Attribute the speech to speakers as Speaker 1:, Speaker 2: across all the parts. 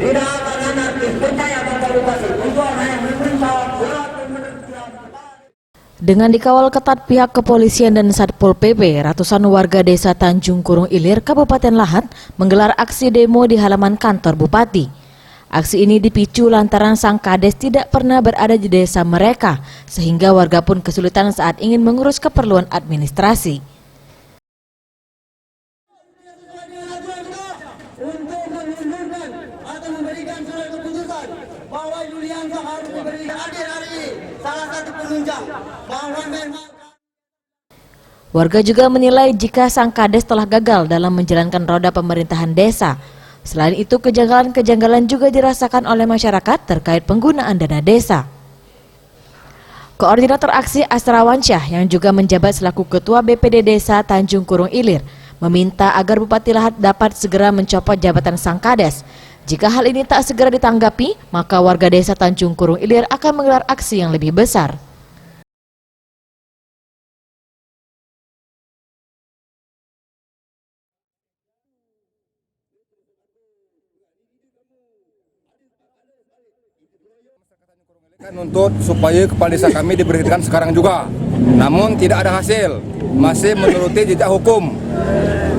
Speaker 1: Tidak akan anarkis, percaya Bapak Bupati. Tujuan hanya memerintah walaupun menurut.
Speaker 2: Dengan dikawal ketat pihak kepolisian dan Satpol PP, ratusan warga desa Tanjung Kurung Ilir, Kabupaten Lahat, menggelar aksi demo di halaman kantor Bupati. Aksi ini dipicu lantaran sang kades tidak pernah berada di desa mereka, sehingga warga pun kesulitan saat ingin mengurus keperluan administrasi.
Speaker 1: Untuk mengundurkan atau memberikan surat keputusan bahwa Yulianto harus diberikan hadir hari ini, salah satu penunjang bahwa memang.
Speaker 2: Warga juga menilai jika sang kades telah gagal dalam menjalankan roda pemerintahan desa. Selain itu, kejanggalan-kejanggalan juga dirasakan oleh masyarakat terkait penggunaan dana desa. Koordinator aksi Asrawansyah yang juga menjabat selaku Ketua BPD Desa Tanjung Kurung Ilir meminta agar Bupati Lahat dapat segera mencopot jabatan sang kades. Jika hal ini tak segera ditanggapi, maka warga desa Tanjung Kurung Ilir akan menggelar aksi yang lebih besar.
Speaker 3: Kan untuk supaya kepala desa kami diberhentikan sekarang juga, namun tidak ada hasil, masih menuruti jejak hukum.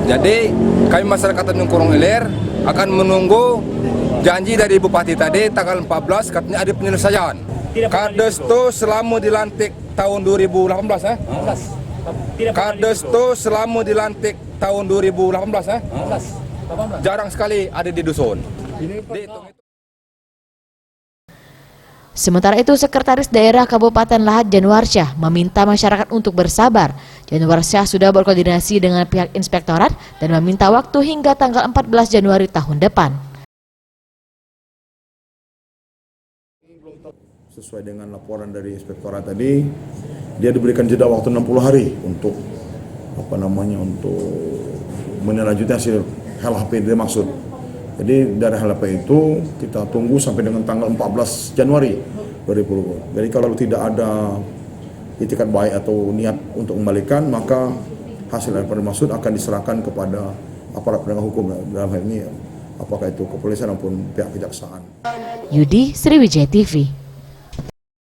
Speaker 3: Jadi kami masyarakat Tanjung Kurung Ilir akan menunggu janji dari Bupati tadi tanggal 14 katanya ada penyelesaian. Kades itu selama dilantik tahun 2018 Kades itu selama dilantik tahun 2018 jarang sekali ada di dusun.
Speaker 2: Sementara itu, Sekretaris Daerah Kabupaten Lahat Januarsyah meminta masyarakat untuk bersabar. Januarsyah sudah berkoordinasi dengan pihak inspektorat dan meminta waktu hingga tanggal 14 Januari tahun depan.
Speaker 4: Sesuai dengan laporan dari inspektorat tadi, dia diberikan jeda waktu 60 hari untuk untuk menindaklanjuti hasil LHP dia maksud. Jadi dari LHP itu kita tunggu sampai dengan tanggal 14 Januari 2020. Jadi kalau tidak ada itikat baik atau niat untuk kembalikan, maka hasil LHP dimaksud akan diserahkan kepada aparat penegak hukum dalam hal ini apakah itu kepolisian maupun pihak kejaksaan.
Speaker 2: Yudi, Sriwijaya TV.